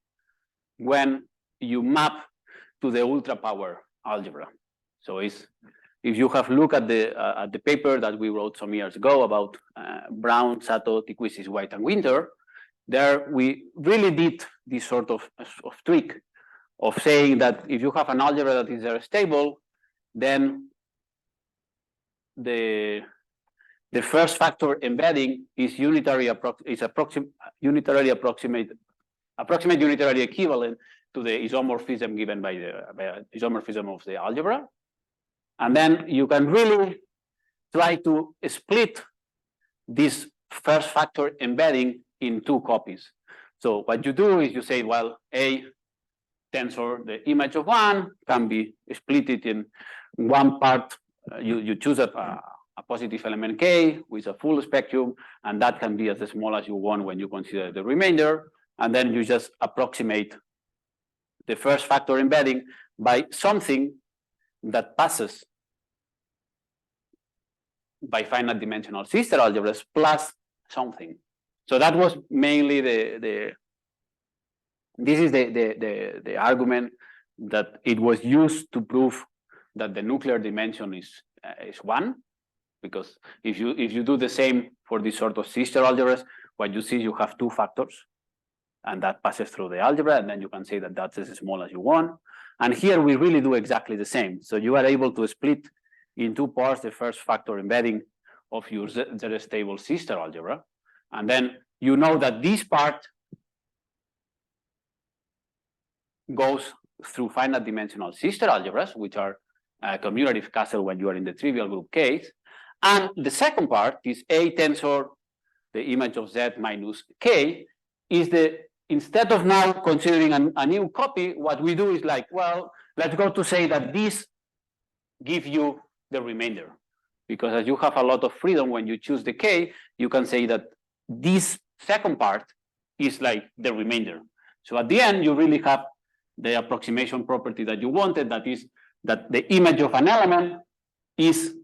[SPEAKER 1] when you map to the ultra power algebra. So if you have looked at the paper that we wrote some years ago about Brown, Sato, Tikwisis, White, and Winter, there we really did this sort of trick of saying that if you have an algebra that is very stable, then the first factor embedding is unitary approximate unitary equivalent to the isomorphism given by the isomorphism of the algebra. And then you can really try to split this first factor embedding in 2 copies. So what you do is you say, well, A tensor, the image of 1 can be split in one part. You choose a positive element K with a full spectrum, and that can be as small as you want when you consider the remainder. And then you just approximate the first factor embedding by something that passes by finite dimensional sister algebras plus something. So that was mainly this is the argument that it was used to prove that the nuclear dimension is 1, because if you do the same for this sort of sister algebras, what you see, you have 2 factors, and that passes through the algebra, and then you can say that that's as small as you want. And here we really do exactly the same. So you are able to split in 2 parts the first factor embedding of your Z-stable sister algebra, and then you know that this part goes through finite dimensional sister algebras, which are commutative castle when you are in the trivial group case. And the second part is A tensor, the image of Z minus K, is instead of now considering a new copy, what we do is like, well, let's go to say that this gives you the remainder. Because as you have a lot of freedom when you choose the K, you can say that this second part is like the remainder. So at the end, you really have the approximation property that you wanted, that is that the image of an element is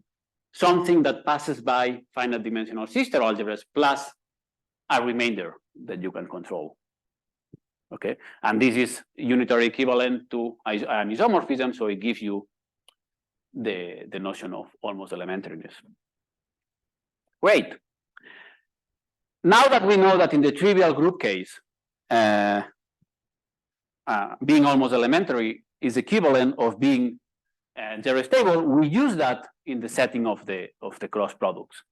[SPEAKER 1] something that passes by finite dimensional sister algebras plus a remainder that you can control. Okay, and this is unitary equivalent to an isomorphism, so it gives you the notion of almost elementariness. Great. Now that we know that in the trivial group case, being almost elementary is equivalent of being zero stable, we use that in the setting of the cross products.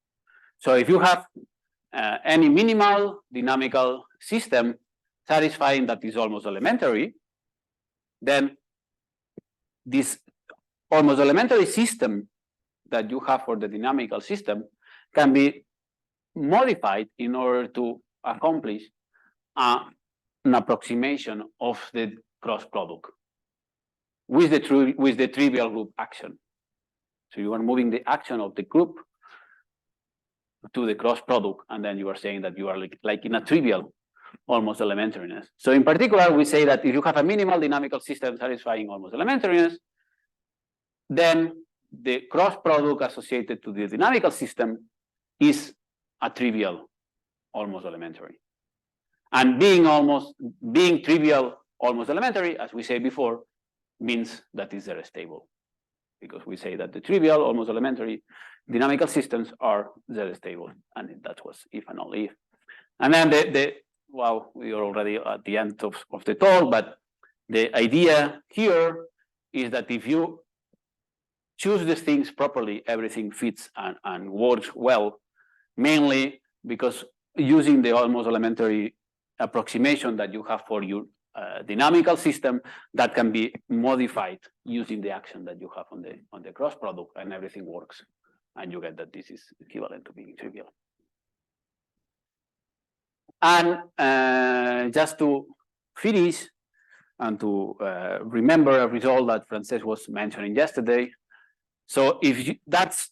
[SPEAKER 1] So if you have any minimal dynamical system satisfying that is almost elementary, then this almost elementary system that you have for the dynamical system can be modified in order to accomplish an approximation of the cross product with the trivial group action. So you are moving the action of the group to the cross product, and then you are saying that you are like in a trivial, almost elementariness. So in particular, we say that if you have a minimal dynamical system satisfying almost elementariness, then the cross product associated to the dynamical system is a trivial, almost elementary. And being trivial, almost elementary, as we said before, means that is zero stable, because we say that the trivial, almost elementary dynamical systems are zero stable, and that was if and only if. And then well, we are already at the end of the talk, but the idea here is that if you choose these things properly, everything fits and works well, mainly because using the almost elementary approximation that you have for your dynamical system that can be modified using the action that you have on the cross product, and everything works, and you get that this is equivalent to being trivial. And just to finish and to remember a result that Francesc was mentioning yesterday. So if that's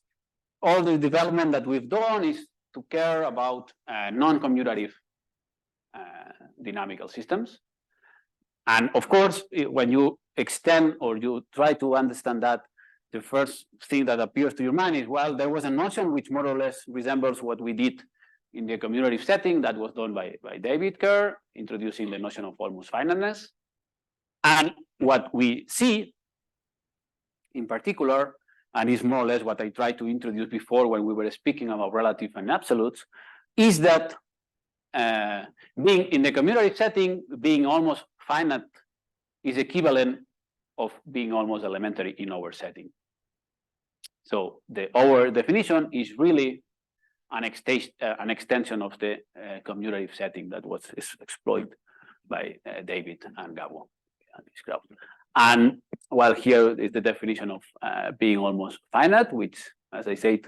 [SPEAKER 1] all the development that we've done is to care about non-commutative dynamical systems. And of course, when you extend or you try to understand that, the first thing that appears to your mind is, well, there was a notion which more or less resembles what we did in the commutative setting that was done by David Kerr, introducing the notion of almost finiteness. And what we see in particular, and is more or less what I tried to introduce before when we were speaking about relative and absolutes, is that being in the commutative setting, being almost finite is equivalent of being almost elementary in our setting. So our definition is really an extension of the commutative setting that was exploited by David and Gabo. And well, here is the definition of being almost finite, which, as I said,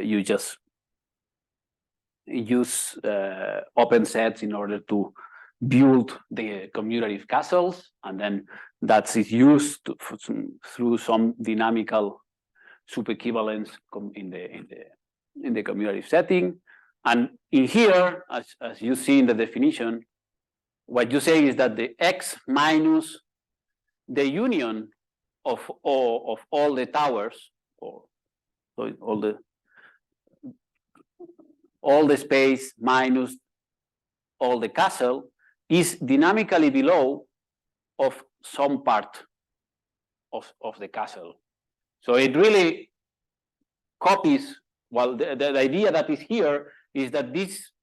[SPEAKER 1] you just use open sets in order to build the commutative castles, and then that is used through some dynamical subequivalence in the commutative setting. And in here, as you see in the definition, what you say is that the X minus the union of all the towers, or all the space minus all the castle, is dynamically below of some part of the castle. So it really copies, well, the idea that is here is that this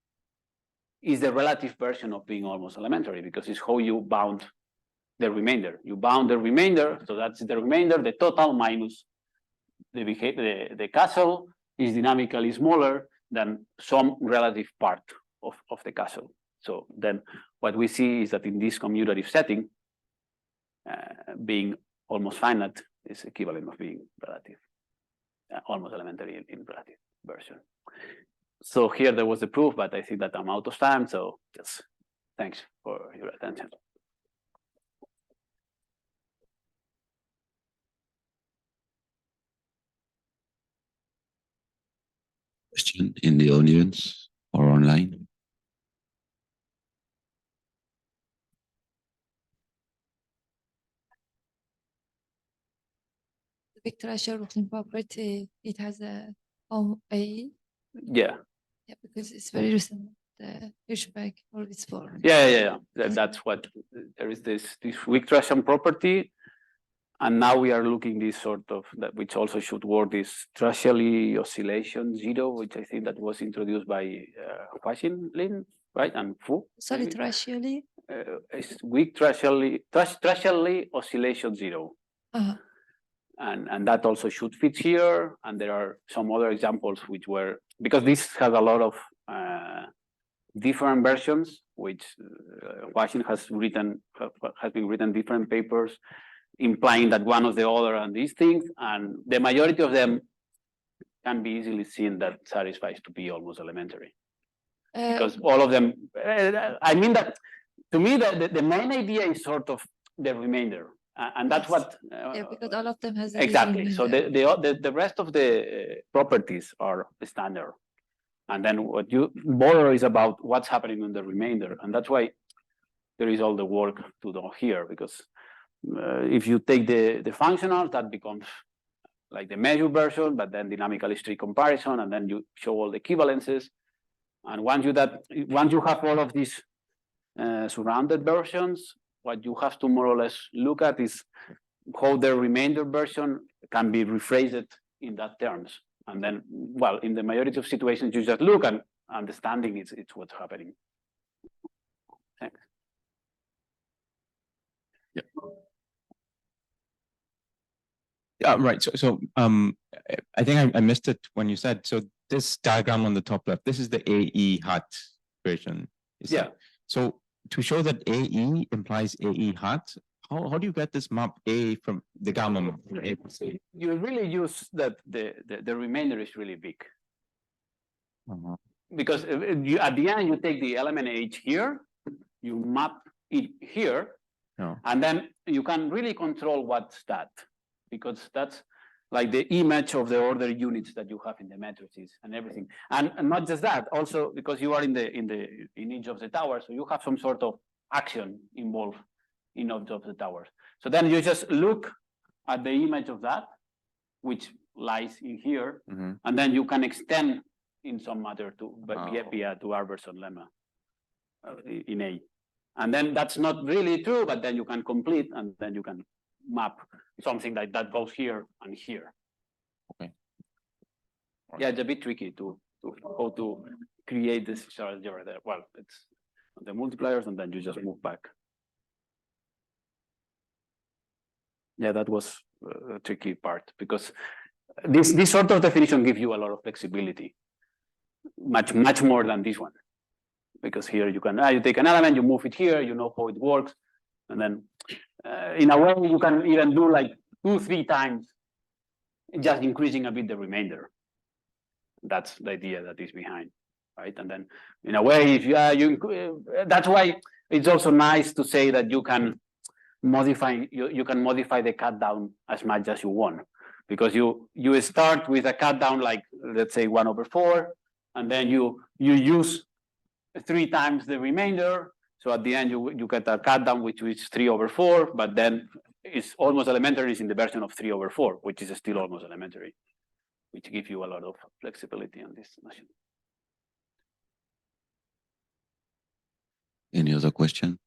[SPEAKER 1] is the relative version of being almost elementary, because it's how you bound the remainder. You bound the remainder, so that's the remainder, the total minus the castle is dynamically smaller than some relative part of the castle. So then what we see is that in this commutative setting, being almost finite is equivalent of being relative, almost elementary in relative version. So here there was the proof, but I think that I'm out of time, so just thanks for your attention.
[SPEAKER 2] Question in the audience or online?
[SPEAKER 4] The Victor routing property, it has a
[SPEAKER 1] Yeah.
[SPEAKER 4] Yeah, because it's very recent. The Hirschberg or it's for.
[SPEAKER 1] Yeah. That's what there is this weak Tracian property, and now we are looking this sort of that, which also should work, this Tracially oscillation zero, which I think that was introduced by Lin, right, and Fu.
[SPEAKER 4] Sorry, Tracially.
[SPEAKER 1] It's weak Tracially oscillation zero. And that also should fit here. And there are some other examples which were, because this has a lot of different versions, which Washington has been written different papers implying that one of the other and these things, and the majority of them can be easily seen that satisfies to be almost elementary. Because all of them, I mean that to me the main idea is sort of the remainder. And that's
[SPEAKER 4] Yes.
[SPEAKER 1] what
[SPEAKER 4] Yeah, because all of them has a
[SPEAKER 1] exactly. So
[SPEAKER 4] remainder.
[SPEAKER 1] the rest of the properties are standard. And then what you borrow is about what's happening in the remainder. And that's why there is all the work to do here, because if you take the functional, that becomes like the measure version, but then dynamical street comparison, and then you show all the equivalences. And once you have all of these surrounded versions, what you have to more or less look at is how the remainder version can be rephrased in that terms. And then, well, in the majority of situations, you just look and understanding it's what's happening. Thanks.
[SPEAKER 2] Yeah. Yeah, right. So I think I missed it when you said, so this diagram on the top left, this is the AE hat version.
[SPEAKER 1] Yeah.
[SPEAKER 2] So to show that AE implies AE hat, how do you get this map A from the gamma map?
[SPEAKER 1] You really use that the remainder is really big. Because you, at the end, you take the element H here, you map it here, and then you can really control what's that, because that's like the image of the order units that you have in the matrices and everything. And not just that, also because you are in each of the towers, so you have some sort of action involved in each of the towers. So then you just look at the image of that, which lies in here, and then you can extend in some matter to Arberson lemma in A. And then that's not really true, but then you can complete, and then you can map something like that goes here and here.
[SPEAKER 2] Okay.
[SPEAKER 1] Yeah, it's a bit tricky to how to create this charge over there. Well, it's the multipliers, and then you just move back. Yeah, that was a tricky part, because this sort of definition gives you a lot of flexibility, much more than this one, because here you can you take an element, you move it here, you know how it works, and then in a way you can even do like 2-3 times, just increasing a bit the remainder. That's the idea that is behind, right? And then in a way, if that's why it's also nice to say that you can modify the cut down as much as you want, because you start with a cut down like, let's say 1/4, and then you use 3 times the remainder. So at the end you get a cut down which is 3/4, but then it's almost elementary is in the version of 3/4, which is still almost elementary, which gives you a lot of flexibility on this notion.
[SPEAKER 5] Any other question?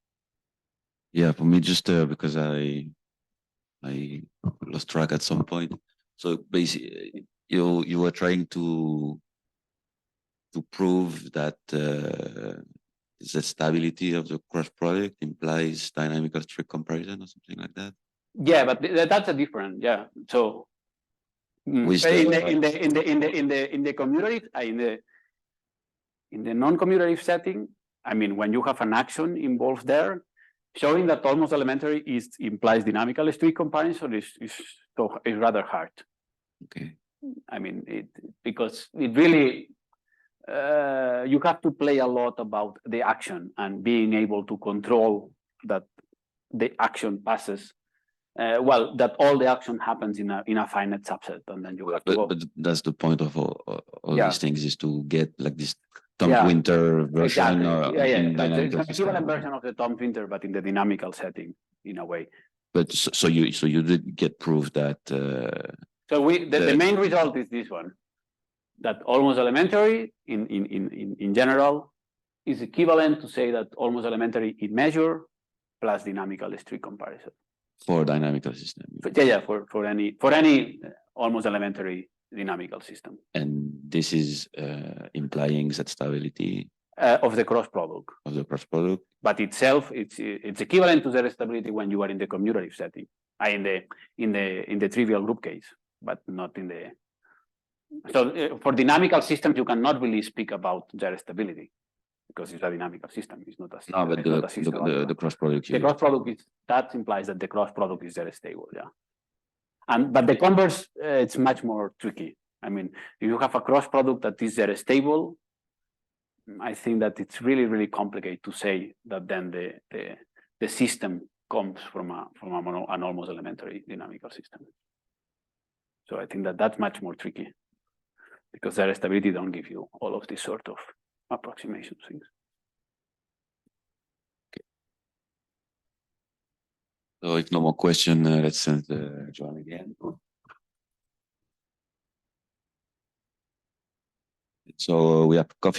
[SPEAKER 5] Yeah, for me, just because I lost track at some point. So basically, you were trying to prove that the stability of the cross product implies dynamical street comparison or something like that.
[SPEAKER 1] Yeah, but that's a different. Yeah, so in the commutative in the non-commutative setting, I mean, when you have an action involved there, showing that almost elementary implies dynamical street comparison is rather hard.
[SPEAKER 5] Okay.
[SPEAKER 1] I mean, because it really you have to play a lot about the action and being able to control that the action passes. Well, that all the action happens in a finite subset, and then you have to go.
[SPEAKER 5] But that's the point of all these things, is to get like this Tom Winter version or in dynamical
[SPEAKER 1] it's an equivalent version of the Tom Winter, but in the dynamical setting, in a way.
[SPEAKER 5] But so you did get proof that.
[SPEAKER 1] So the main result is this one, that almost elementary in general is equivalent to say that almost elementary in measure plus dynamical street comparison.
[SPEAKER 5] For dynamical system.
[SPEAKER 1] For any almost elementary dynamical system.
[SPEAKER 5] And this is implying that stability
[SPEAKER 1] of the cross product.
[SPEAKER 5] Of the cross product.
[SPEAKER 1] But itself, it's equivalent to the stability when you are in the commutative setting, in the trivial group case, but not in the. So for dynamical systems, you cannot really speak about their stability, because it's a dynamical system. It's not a system.
[SPEAKER 5] No, but the cross product.
[SPEAKER 1] The cross product is, that implies that the cross product is very stable. Yeah. But the converse, it's much more tricky. I mean, if you have a cross product that is very stable, I think that it's really, really complicated to say that then the system comes from an almost elementary dynamical system. So I think that that's much more tricky because their stability don't give you all of these sort of approximation things.
[SPEAKER 5] So if no more question, let's send Joan again. So we have coffee.